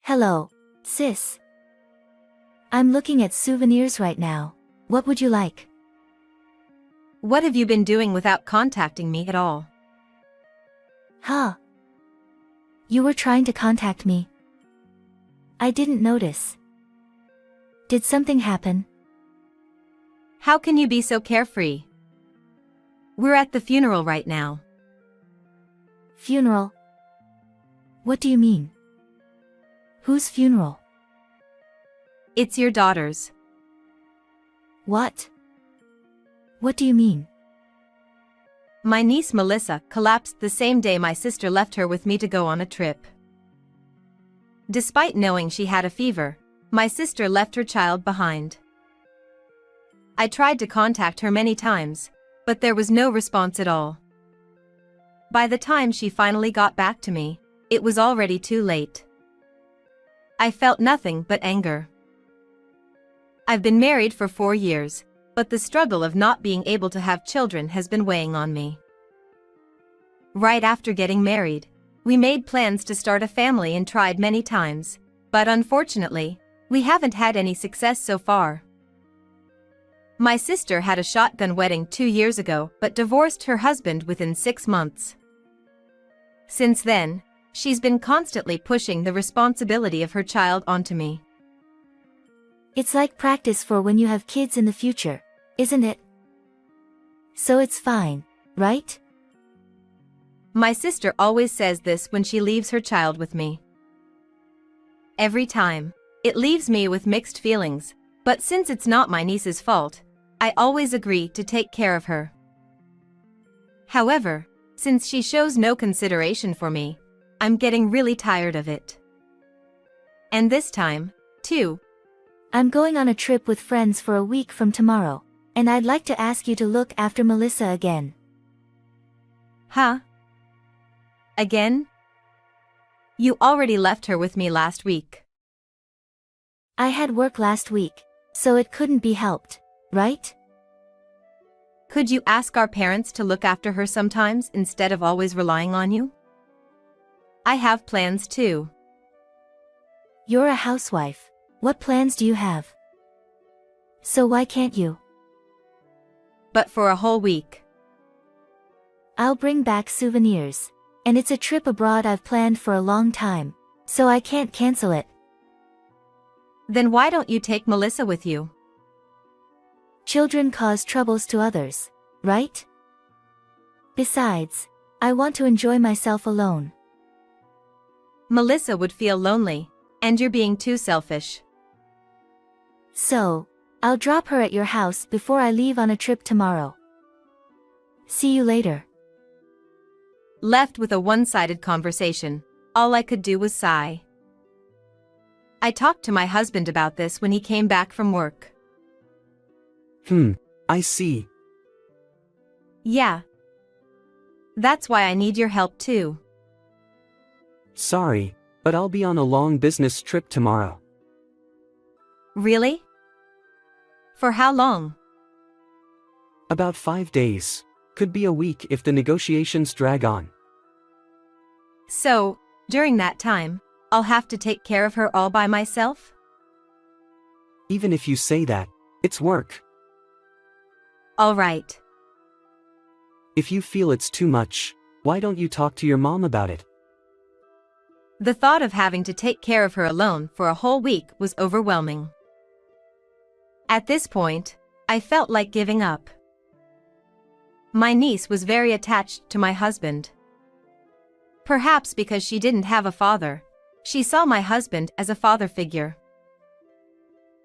Hello, sis. I'm looking at souvenirs right now. What would you like? What have you been doing without contacting me at all? Huh? You were trying to contact me. I didn't notice. Did something happen? How can you be so carefree? We're at the funeral right now. Funeral? What do you mean? Whose funeral? It's your daughter's. What? What do you mean? My niece Melissa collapsed the same day my sister left her with me to go on a trip. Despite knowing she had a fever, my sister left her child behind. I tried to contact her many times, but there was no response at all. By the time she finally got back to me, it was already too late. I felt nothing but anger. I've been married for 4 years, but the struggle of not being able to have children has been weighing on me. Right after getting married, we made plans to start a family and tried many times, but unfortunately, we haven't had any success so far. My sister had a shotgun wedding 2 years ago but divorced her husband within 6 months. Since then, she's been constantly pushing the responsibility of her child onto me. It's like practice for when you have kids in the future, isn't it? So it's fine, right? My sister always says this when she leaves her child with me. Every time, it leaves me with mixed feelings, but since it's not my niece's fault, I always agree to take care of her. However, since she shows no consideration for me, I'm getting really tired of it. And this time, too. I'm going on a trip with friends for a week from tomorrow, and I'd like to ask you to look after Melissa again. Huh? Again? You already left her with me last week. I had work last week, so it couldn't be helped, right? Could you ask our parents to look after her sometimes instead of always relying on you? I have plans too. You're a housewife. What plans do you have? So why can't you? But for a whole week. I'll bring back souvenirs. And it's a trip abroad I've planned for a long time, so I can't cancel it. Then why don't you take Melissa with you? Children cause troubles to others, right? Besides, I want to enjoy myself alone. Melissa would feel lonely, and you're being too selfish. So, I'll drop her at your house before I leave on a trip tomorrow. See you later. Left with a one-sided conversation, all I could do was sigh. I talked to my husband about this when he came back from work. I see. Yeah. That's why I need your help too. Sorry, but I'll be on a long business trip tomorrow. Really? For how long? About 5 days. Could be a week if the negotiations drag on. So, during that time, I'll have to take care of her all by myself? Even if you say that, it's work. All right. If you feel it's too much, why don't you talk to your mom about it? The thought of having to take care of her alone for a whole week was overwhelming. At this point, I felt like giving up. My niece was very attached to my husband. Perhaps because she didn't have a father, she saw my husband as a father figure.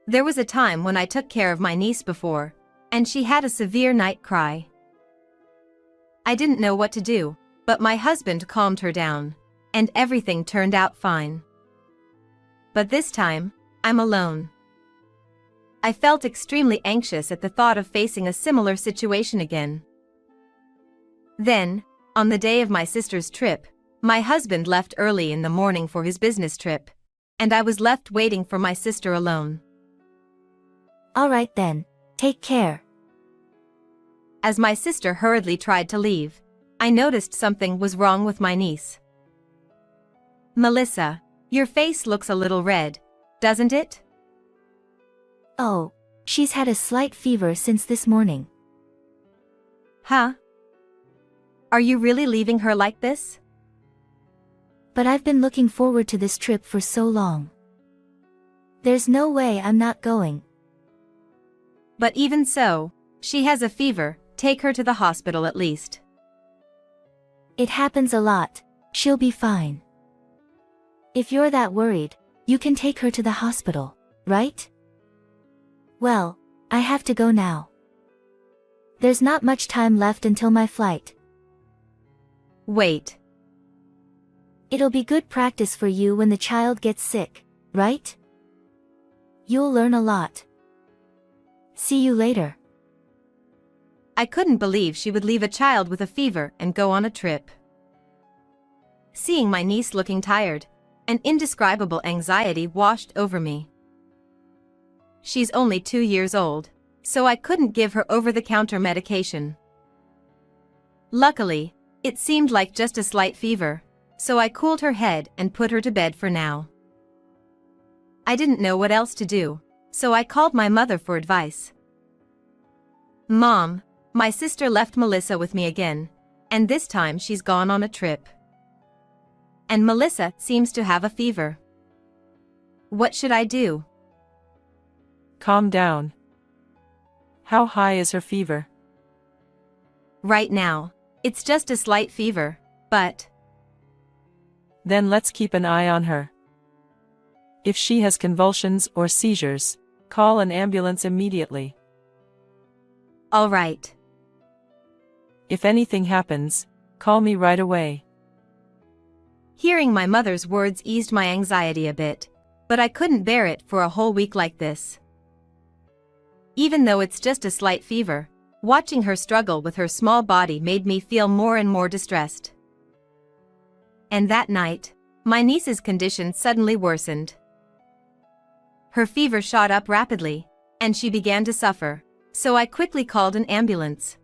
There was a time when I took care of my niece before, and she had a severe night cry. I didn't know what to do, but my husband calmed her down, and everything turned out fine. But this time, I'm alone. I felt extremely anxious at the thought of facing a similar situation again. Then, on the day of my sister's trip, my husband left early in the morning for his business trip, and I was left waiting for my sister alone. All right then, take care. As my sister hurriedly tried to leave, I noticed something was wrong with my niece. Melissa, Your face looks a little red, doesn't it? Oh, she's had a slight fever since this morning. Huh? Are you really leaving her like this? But I've been looking forward to this trip for so long. There's no way I'm not going. But even so, she has a fever, take her to the hospital at least. It happens a lot, she'll be fine. If you're that worried, you can take her to the hospital, right? Well, I have to go now. There's not much time left until my flight. Wait. It'll be good practice for you when the child gets sick, right? You'll learn a lot. See you later. I couldn't believe she would leave a child with a fever and go on a trip. Seeing my niece looking tired, an indescribable anxiety washed over me. She's only 2 years old, so I couldn't give her over-the-counter medication. Luckily, it seemed like just a slight fever, so I cooled her head and put her to bed for now. I didn't know what else to do, so I called my mother for advice. Mom, my sister left Melissa with me again, and this time she's gone on a trip. And Melissa seems to have a fever. What should I do? Calm down. How high is her fever? Right now, it's just a slight fever, but... Then let's keep an eye on her. If she has convulsions or seizures, call an ambulance immediately. All right. If anything happens, call me right away. Hearing my mother's words eased my anxiety a bit, but I couldn't bear it for a whole week like this. Even though it's just a slight fever, watching her struggle with her small body made me feel more and more distressed. And that night, my niece's condition suddenly worsened. Her fever shot up rapidly, and she began to suffer, so I quickly called an ambulance.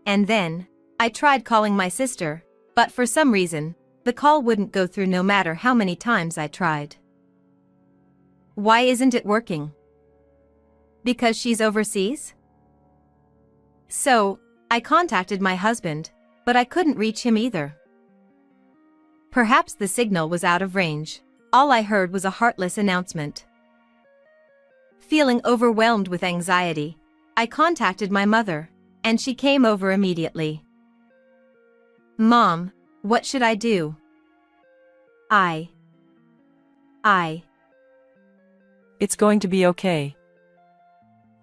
And then, I tried calling my sister, but for some reason, the call wouldn't go through no matter how many times I tried. Why isn't it working? Because she's overseas? So, I contacted my husband, but I couldn't reach him either. Perhaps the signal was out of range. All I heard was a heartless announcement. Feeling overwhelmed with anxiety, I contacted my mother, and she came over immediately. Mom, what should I do? It's going to be okay.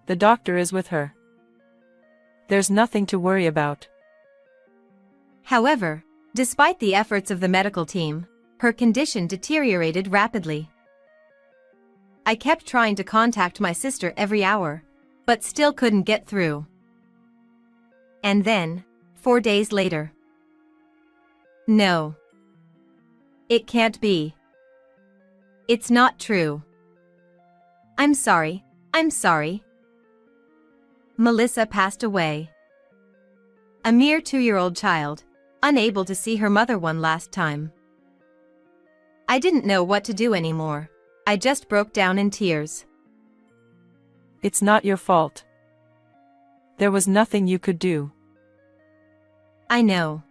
The doctor is with her. There's nothing to worry about. However, despite the efforts of the medical team, her condition deteriorated rapidly. I kept trying to contact my sister every hour, but still couldn't get through. And then, 4 days later. No. It can't be. It's not true. I'm sorry. Melissa passed away. A mere 2-year-old child, unable to see her mother one last time. I didn't know what to do anymore. I just broke down in tears. It's not your fault. There was nothing you could do. I know.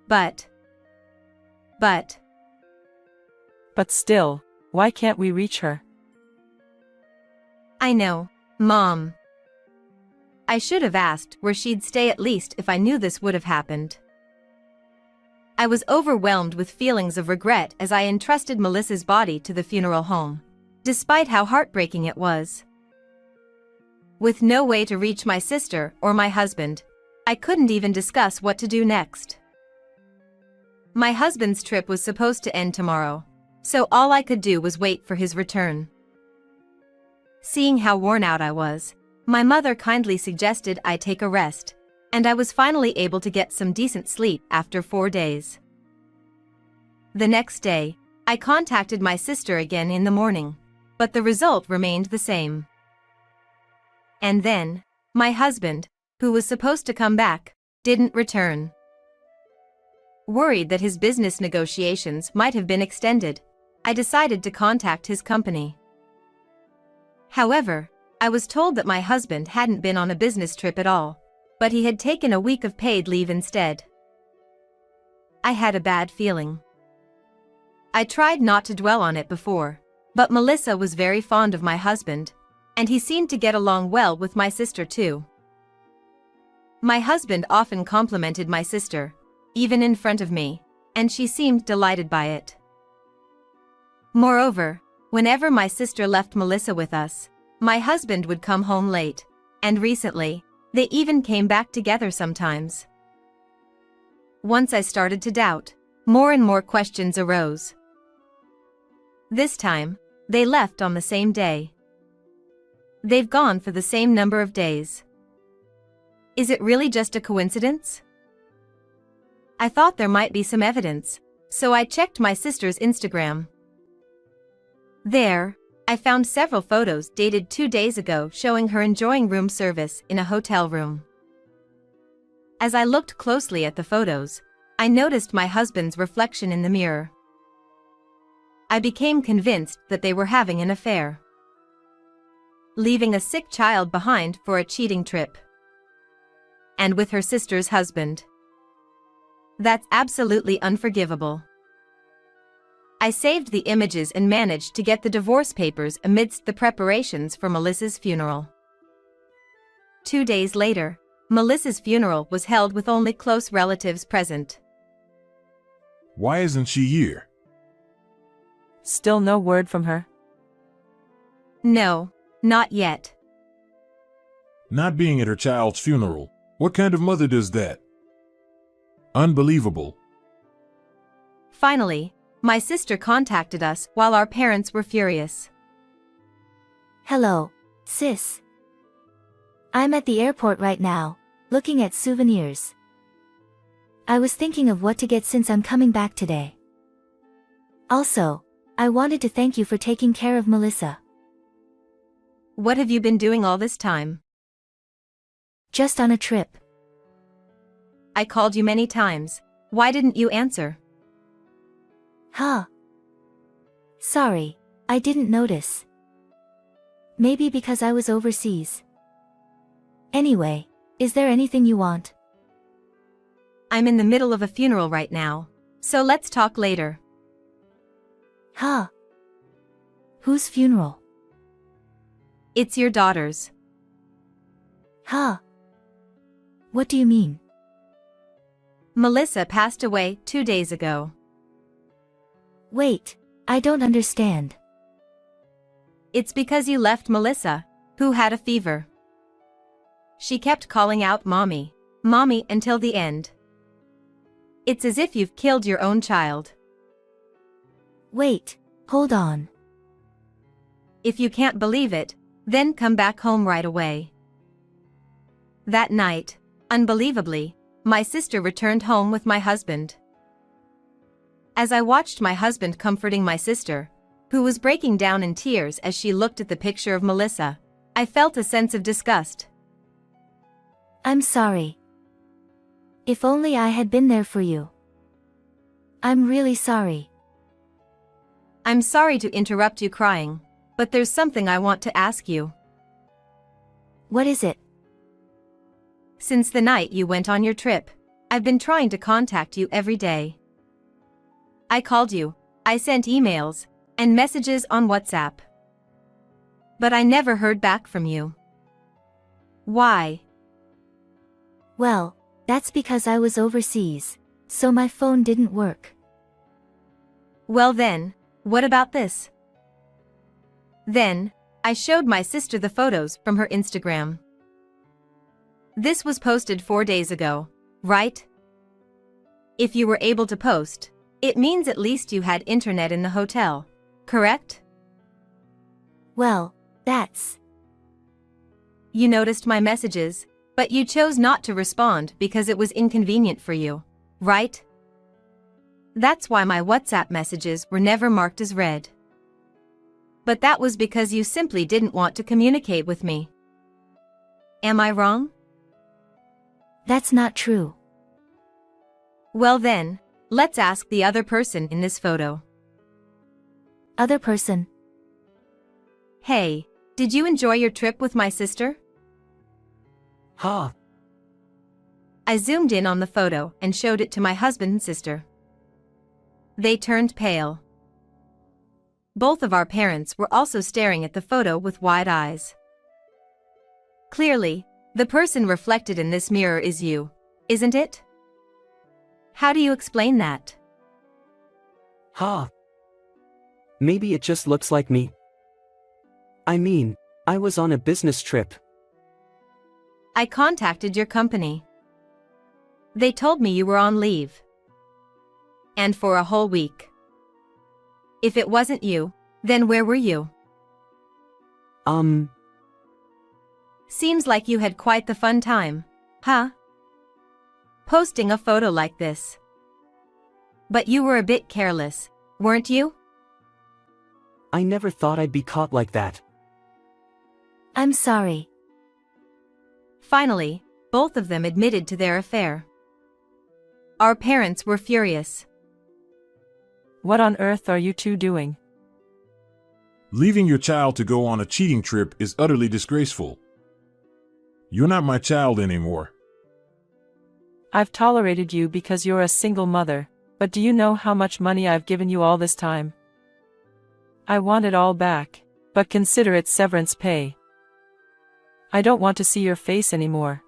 But still, why can't we reach her? I know, Mom. I should have asked where she'd stay at least if I knew this would have happened. I was overwhelmed with feelings of regret as I entrusted Melissa's body to the funeral home, despite how heartbreaking it was. With no way to reach my sister or my husband, I couldn't even discuss what to do next. My husband's trip was supposed to end tomorrow, so all I could do was wait for his return. Seeing how worn out I was, my mother kindly suggested I take a rest, and I was finally able to get some decent sleep after 4 days. The next day, I contacted my sister again in the morning, but the result remained the same. And then, my husband, who was supposed to come back, didn't return. Worried that his business negotiations might have been extended, I decided to contact his company. However, I was told that my husband hadn't been on a business trip at all, but he had taken a week of paid leave instead. I had a bad feeling. I tried not to dwell on it before, but Melissa was very fond of my husband, and he seemed to get along well with my sister too. My husband often complimented my sister, even in front of me, and she seemed delighted by it. Moreover, whenever my sister left Melissa with us, my husband would come home late, and recently, they even came back together sometimes. Once I started to doubt, more and more questions arose. This time, they left on the same day. They've gone for the same number of days. Is it really just a coincidence? I thought there might be some evidence, so I checked my sister's Instagram. There, I found several photos dated 2 days ago showing her enjoying room service in a hotel room. As I looked closely at the photos, I noticed my husband's reflection in the mirror. I became convinced that they were having an affair. Leaving a sick child behind for a cheating trip. And with her sister's husband. That's absolutely unforgivable. I saved the images and managed to get the divorce papers amidst the preparations for Melissa's funeral. 2 days later, Melissa's funeral was held with only close relatives present. Why isn't she here? Still no word from her? No, not yet. Not being at her child's funeral. What kind of mother does that? Unbelievable. Finally, my sister contacted us while our parents were furious. Hello, sis. I'm at the airport right now, looking at souvenirs. I was thinking of what to get since I'm coming back today. Also, I wanted to thank you for taking care of Melissa. What have you been doing all this time? Just on a trip. I called you many times. Why didn't you answer? Huh. Sorry, I didn't notice. Maybe because I was overseas. Anyway, is there anything you want? I'm in the middle of a funeral right now, so let's talk later. Huh. Whose funeral? It's your daughter's. Huh. What do you mean? Melissa passed away 2 days ago. Wait, I don't understand. It's because you left Melissa, who had a fever. She kept calling out mommy, mommy until the end. It's as if you've killed your own child. Wait, hold on. If you can't believe it, then come back home right away. That night, unbelievably, my sister returned home with my husband. As I watched my husband comforting my sister, who was breaking down in tears as she looked at the picture of Melissa, I felt a sense of disgust. I'm sorry. If only I had been there for you. I'm really sorry. I'm sorry to interrupt you crying, but there's something I want to ask you. What is it? Since the night you went on your trip, I've been trying to contact you every day. I called you, I sent emails, and messages on WhatsApp. But I never heard back from you. Why? Well, that's because I was overseas, so my phone didn't work. Well then, what about this? Then, I showed my sister the photos from her Instagram. This was posted 4 days ago, right? If you were able to post, it means at least you had internet in the hotel, correct? Well, that's... You noticed my messages, but you chose not to respond because it was inconvenient for you, right? That's why my WhatsApp messages were never marked as read. But that was because you simply didn't want to communicate with me. Am I wrong? That's not true. Well then, Let's ask the other person in this photo. Other person. Hey, did you enjoy your trip with my sister? Ha! I zoomed in on the photo and showed it to my husband and sister. They turned pale. Both of our parents were also staring at the photo with wide eyes. Clearly, the person reflected in this mirror is you, isn't it? How do you explain that? Ha! Maybe it just looks like me. I mean, I was on a business trip. I contacted your company. They told me you were on leave. And for a whole week. If it wasn't you, then where were you? Seems like you had quite the fun time, huh? Posting a photo like this. But you were a bit careless, weren't you? I never thought I'd be caught like that. I'm sorry. Finally, both of them admitted to their affair. Our parents were furious. What on earth are you two doing? Leaving your child to go on a cheating trip is utterly disgraceful. You're not my child anymore. I've tolerated you because you're a single mother, but do you know how much money I've given you all this time? I want it all back, but consider it severance pay. I don't want to see your face anymore.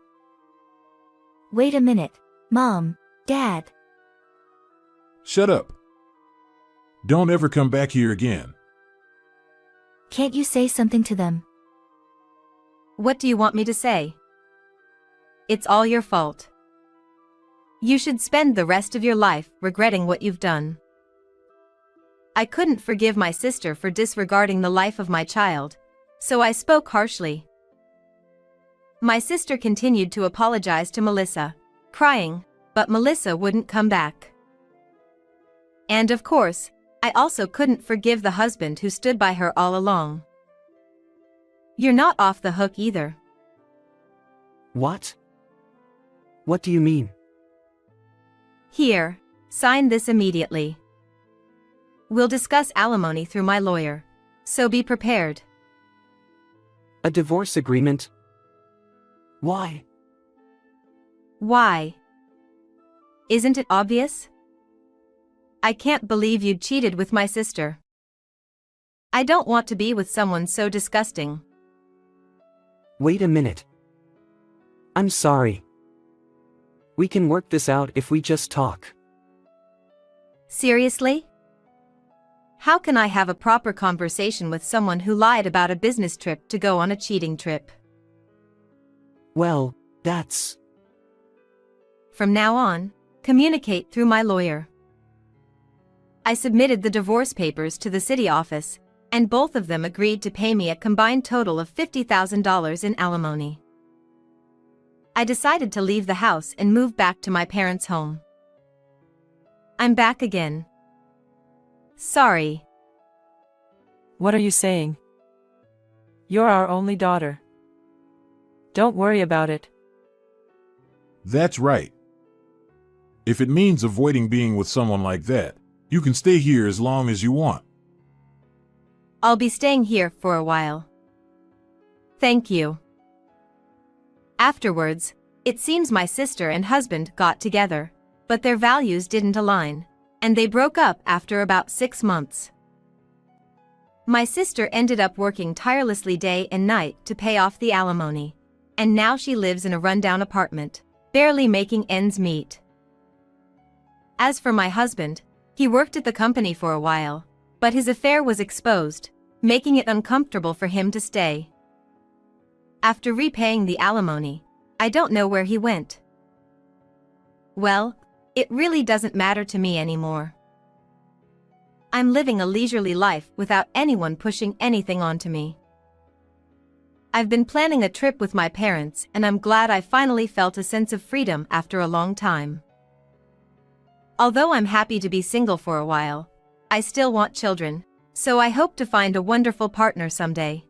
Wait a minute, Mom, Dad. Shut up. Don't ever come back here again. Can't you say something to them? What do you want me to say? It's all your fault. You should spend the rest of your life regretting what you've done. I couldn't forgive my sister for disregarding the life of my child, so I spoke harshly. My sister continued to apologize to Melissa, crying, but Melissa wouldn't come back. And of course, I also couldn't forgive the husband who stood by her all along. You're not off the hook either. What? What do you mean? Here, sign this immediately. We'll discuss alimony through my lawyer, so be prepared. A divorce agreement? Why? Why? Isn't it obvious? I can't believe you cheated with my sister. I don't want to be with someone so disgusting. Wait a minute. I'm sorry. We can work this out if we just talk. Seriously? How can I have a proper conversation with someone who lied about a business trip to go on a cheating trip? Well, that's... From now on, communicate through my lawyer. I submitted the divorce papers to the city office, and both of them agreed to pay me a combined total of $50,000 in alimony. I decided to leave the house and move back to my parents' home. I'm back again. Sorry. What are you saying? You're our only daughter. Don't worry about it. That's right. If it means avoiding being with someone like that, you can stay here as long as you want. I'll be staying here for a while. Thank you. Afterwards, it seems my sister and husband got together, but their values didn't align, and they broke up after about 6 months. My sister ended up working tirelessly day and night to pay off the alimony, and now she lives in a rundown apartment, barely making ends meet. As for my husband, he worked at the company for a while, but his affair was exposed, making it uncomfortable for him to stay. After repaying the alimony, I don't know where he went. Well, it really doesn't matter to me anymore. I'm living a leisurely life without anyone pushing anything onto me. I've been planning a trip with my parents, and I'm glad I finally felt a sense of freedom after a long time. Although I'm happy to be single for a while, I still want children, so I hope to find a wonderful partner someday.